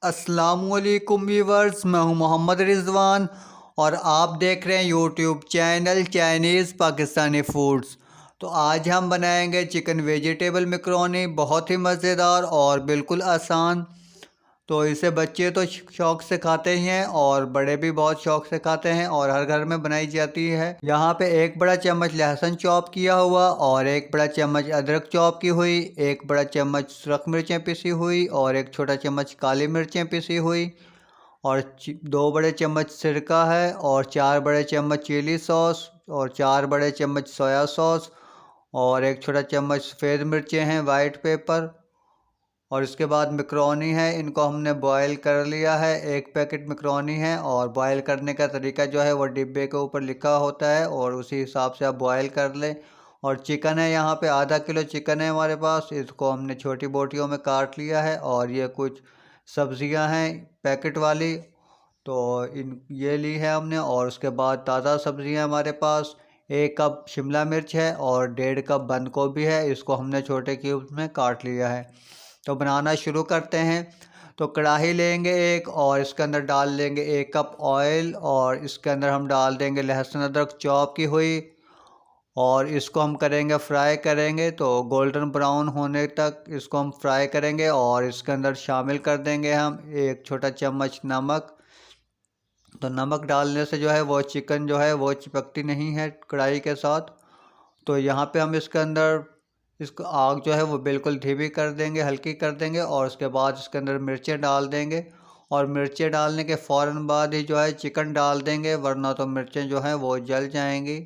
अस्सलामुअलैकुम व्यूवर्स, मैं हूं मोहम्मद रिजवान और आप देख रहे हैं YouTube channel Chinese Pakistani foods. तो आज हम बनाएंगे चिकन वेजिटेबल मैकरोनी, बहुत ही मज़ेदार और बिल्कुल आसान। तो इसे बच्चे तो शौक से खाते ही हैं और बड़े भी बहुत शौक से खाते हैं और हर घर में बनाई जाती है। यहाँ पे एक बड़ा चम्मच लहसुन चॉप किया हुआ और एक बड़ा चम्मच अदरक चॉप की हुई, एक बड़ा चम्मच सुरख मिर्चें पिसी हुई और एक छोटा चम्मच काली मिर्चें पिसी हुई और 2 बड़े चम्मच सिरका है और 4 बड़े चम्मच चिली सॉस और 4 बड़े चम्मच सोया सॉस और एक छोटा चम्मच सफ़ेद मिर्चें हैं, वाइट पेपर। और इसके बाद मैकरोनी है, इनको हमने बॉयल कर लिया है। एक पैकेट मैकरोनी है और बॉयल करने का तरीका जो है वो डिब्बे के ऊपर लिखा होता है और उसी हिसाब से आप बॉयल कर लें। और चिकन है, यहाँ पे आधा किलो चिकन है हमारे पास, इसको हमने छोटी बोटियों में काट लिया है। और ये कुछ सब्जियां हैं पैकेट वाली, तो इन ये ली है हमने। और उसके बाद ताज़ा सब्जियां हमारे पास 1 कप शिमला मिर्च है और 1.5 कप बंद गोभी है, इसको हमने छोटे क्यूब्स में काट लिया है। तो बनाना शुरू करते हैं। तो कढ़ाई लेंगे एक और इसके अंदर डाल लेंगे 1 कप ऑयल और इसके अंदर हम डाल देंगे लहसुन अदरक चॉप की हुई और इसको हम करेंगे फ्राई करेंगे, तो गोल्डन ब्राउन होने तक इसको हम फ्राई करेंगे। और इसके अंदर शामिल कर देंगे हम एक छोटा चम्मच नमक। तो नमक डालने से जो है वो चिकन जो है वो चिपकती नहीं है कढ़ाई के साथ। तो यहाँ पे हम इसके अंदर इसको आग जो है वो बिल्कुल धीमी कर देंगे, हल्की कर देंगे और उसके बाद इसके अंदर मिर्चें डाल देंगे। और मिर्चें डालने के फ़ौरन बाद ही जो है चिकन डाल देंगे, वरना तो मिर्चें जो हैं वो जल जाएंगी।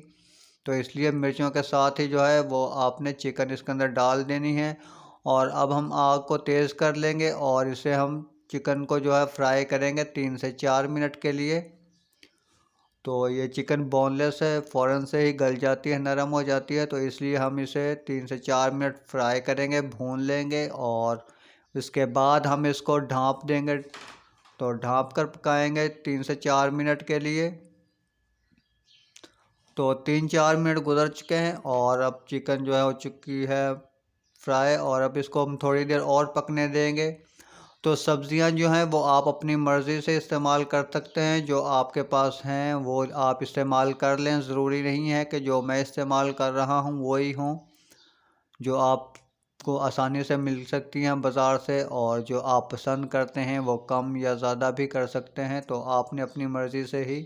तो इसलिए मिर्चों के साथ ही जो है वो आपने चिकन इसके अंदर डाल देनी है। और अब हम आग को तेज़ कर लेंगे और इसे हम चिकन को जो है फ्राई करेंगे 3 से 4 मिनट के लिए। तो ये चिकन बोनलेस है, फ़ौरन से ही गल जाती है, नरम हो जाती है, तो इसलिए हम इसे 3 से 4 मिनट फ्राई करेंगे, भून लेंगे। और इसके बाद हम इसको ढाँप देंगे, तो ढाँप कर पकाएंगे 3 से 4 मिनट के लिए। तो 3-4 मिनट गुजर चुके हैं और अब चिकन जो है हो चुकी है फ्राई और अब इसको हम थोड़ी देर और पकने देंगे। तो सब्ज़ियां जो हैं वो आप अपनी मर्ज़ी से इस्तेमाल कर सकते हैं, जो आपके पास हैं वो आप इस्तेमाल कर लें। ज़रूरी नहीं है कि जो मैं इस्तेमाल कर रहा हूँ वही हों, जो आपको आसानी से मिल सकती हैं बाज़ार से। और जो आप पसंद करते हैं वो कम या ज़्यादा भी कर सकते हैं, तो आपने अपनी मर्ज़ी से ही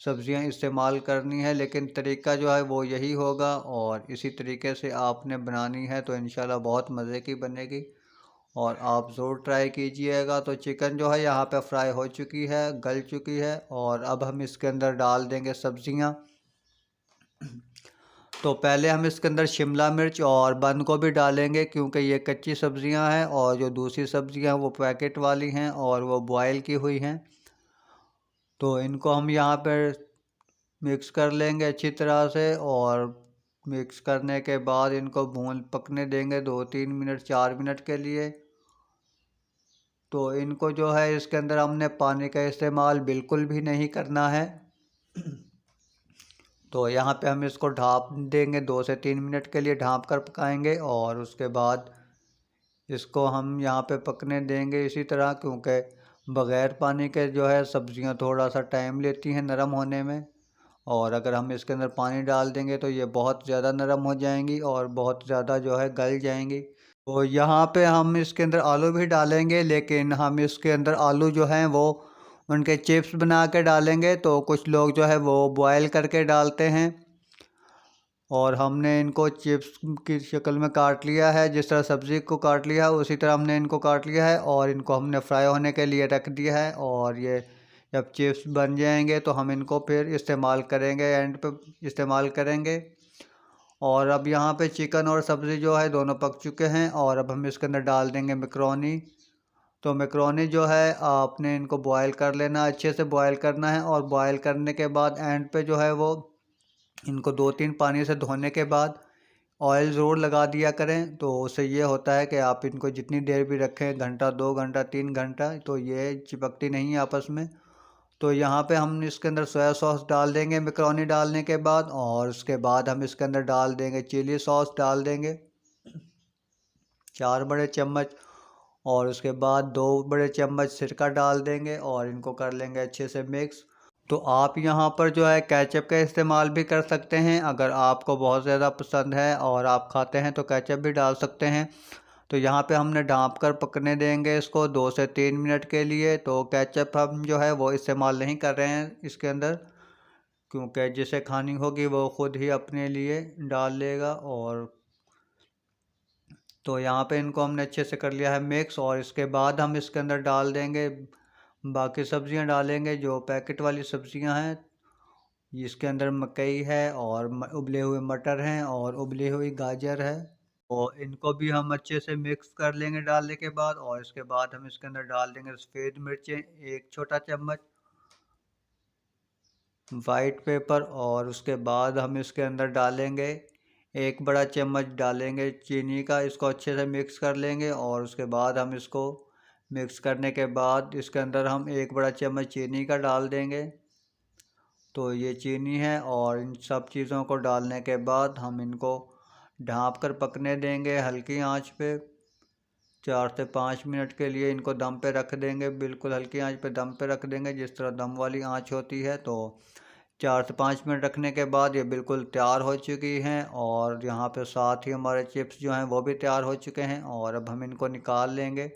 सब्ज़ियां इस्तेमाल करनी है, लेकिन तरीका जो है वो यही होगा और इसी तरीके से आपने बनानी है, तो इंशाल्लाह बहुत मज़े की बनेगी और आप ज़रूर ट्राई कीजिएगा। तो चिकन जो है यहाँ पे फ्राई हो चुकी है, गल चुकी है और अब हम इसके अंदर डाल देंगे सब्ज़ियाँ। तो पहले हम इसके अंदर शिमला मिर्च और बंद गोभी डालेंगे, क्योंकि ये कच्ची सब्ज़ियाँ हैं और जो दूसरी सब्ज़ियाँ हैं वो पैकेट वाली हैं और वो बॉयल की हुई हैं। तो इनको हम यहाँ पर मिक्स कर लेंगे अच्छी तरह से और मिक्स करने के बाद इनको भून पकने देंगे 2-3 मिनट 4 मिनट के लिए। तो इनको जो है इसके अंदर हमने पानी का इस्तेमाल बिल्कुल भी नहीं करना है। तो यहाँ पे हम इसको ढाँप देंगे, 2 से 3 मिनट के लिए ढाँप कर पकाएंगे और उसके बाद इसको हम यहाँ पे पकने देंगे इसी तरह, क्योंकि बग़ैर पानी के जो है सब्ज़ियाँ थोड़ा सा टाइम लेती हैं नरम होने में। और अगर हम इसके अंदर पानी डाल देंगे तो ये बहुत ज़्यादा नरम हो जाएंगी और बहुत ज़्यादा जो है गल जाएंगी। तो यहाँ पे हम इसके अंदर आलू भी डालेंगे, लेकिन हम इसके अंदर आलू जो हैं वो उनके चिप्स बना के डालेंगे। तो कुछ लोग जो है वो बॉयल करके डालते हैं और हमने इनको चिप्स की शक्ल में काट लिया है, जिस तरह सब्ज़ी को काट लिया है उसी तरह हमने इनको काट लिया है और इनको हमने फ्राई होने के लिए रख दिया है। और ये जब चिप्स बन जाएंगे तो हम इनको फिर इस्तेमाल करेंगे, एंड पे इस्तेमाल करेंगे। और अब यहाँ पे चिकन और सब्ज़ी जो है दोनों पक चुके हैं और अब हम इसके अंदर डाल देंगे मैकरोनी। तो मैकरोनी जो है आपने इनको बॉयल कर लेना, अच्छे से बॉयल करना है। और बॉयल करने के बाद एंड पे जो है वो इनको 2-3 पानी से धोने के बाद ऑयल ज़रूर लगा दिया करें। तो उससे ये होता है कि आप इनको जितनी देर भी रखें, घंटा 2 घंटा 3 घंटा, तो ये चिपकती नहीं है आपस में। तो यहाँ पे हम इसके अंदर सोया सॉस डाल देंगे मैकरोनी डालने के बाद और उसके बाद हम इसके अंदर डाल देंगे चिली सॉस डाल देंगे 4 बड़े चम्मच। और उसके बाद 2 बड़े चम्मच सिरका डाल देंगे और इनको कर लेंगे अच्छे से मिक्स। तो आप यहाँ पर जो है केचप का इस्तेमाल भी कर सकते हैं, अगर आपको बहुत ज़्यादा पसंद है और आप खाते हैं तो केचप भी डाल सकते हैं। तो यहाँ पे हमने ढाँप कर पकने देंगे इसको 2 से 3 मिनट के लिए। तो केचप हम जो है वो इस्तेमाल नहीं कर रहे हैं इसके अंदर, क्योंकि जिसे खानी होगी वो ख़ुद ही अपने लिए डाल लेगा। और तो यहाँ पे इनको हमने अच्छे से कर लिया है मिक्स, और इसके बाद हम इसके अंदर डाल देंगे बाकी सब्जियाँ डालेंगे जो पैकेट वाली सब्जियाँ हैं। इसके अंदर मकई है और उबले हुए मटर हैं और उबली हुई गाजर है। और इनको भी हम अच्छे से मिक्स कर लेंगे डालने के बाद। और इसके बाद हम इसके अंदर डाल देंगे सफ़ेद मिर्चें 1 छोटा चम्मच, वाइट पेपर, और उसके बाद हम इसके अंदर डालेंगे 1 बड़ा चम्मच डालेंगे चीनी का। इसको अच्छे से मिक्स कर लेंगे और उसके बाद हम इसको मिक्स करने के बाद इसके अंदर हम 1 बड़ा चम्मच चीनी का डाल देंगे। तो ये चीनी है, और इन सब चीज़ों को डालने के बाद हम इनको ढाँप कर पकने देंगे हल्की आंच पे। 4 से 5 मिनट के लिए इनको दम पे रख देंगे, बिल्कुल हल्की आंच पे दम पे रख देंगे, जिस तरह दम वाली आंच होती है। तो 4 से 5 मिनट रखने के बाद ये बिल्कुल तैयार हो चुकी हैं, और यहाँ पे साथ ही हमारे चिप्स जो हैं वो भी तैयार हो चुके हैं। और अब हम इनको निकाल लेंगे।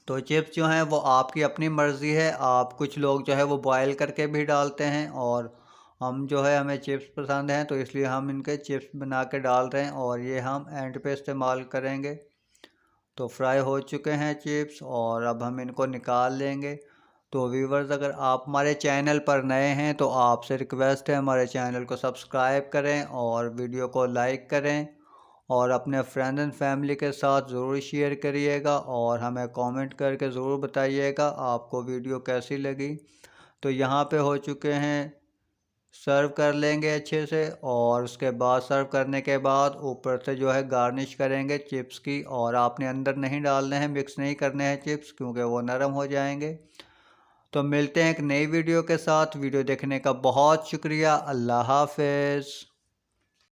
तो चिप्स जो हैं वो आपकी अपनी मर्ज़ी है, आप कुछ लोग जो है वो बॉयल करके भी डालते हैं, और हम जो है हमें चिप्स पसंद हैं तो इसलिए हम इनके चिप्स बना के डाल रहे हैं, और ये हम एंड पे इस्तेमाल करेंगे। तो फ्राई हो चुके हैं चिप्स, और अब हम इनको निकाल लेंगे। तो व्यूवर्स, अगर आप हमारे चैनल पर नए हैं तो आपसे रिक्वेस्ट है हमारे चैनल को सब्सक्राइब करें और वीडियो को लाइक करें, और अपने फ्रेंड एंड फैमिली के साथ ज़रूर शेयर करिएगा, और हमें कमेंट करके ज़रूर बताइएगा आपको वीडियो कैसी लगी। तो यहाँ पे हो चुके हैं, सर्व कर लेंगे अच्छे से, और उसके बाद सर्व करने के बाद ऊपर से जो है गार्निश करेंगे चिप्स की। और आपने अंदर नहीं डालने हैं, मिक्स नहीं करने हैं चिप्स, क्योंकि वो नरम हो जाएंगे। तो मिलते हैं एक नई वीडियो के साथ। वीडियो देखने का बहुत शुक्रिया। अल्लाह हाफ़िज़।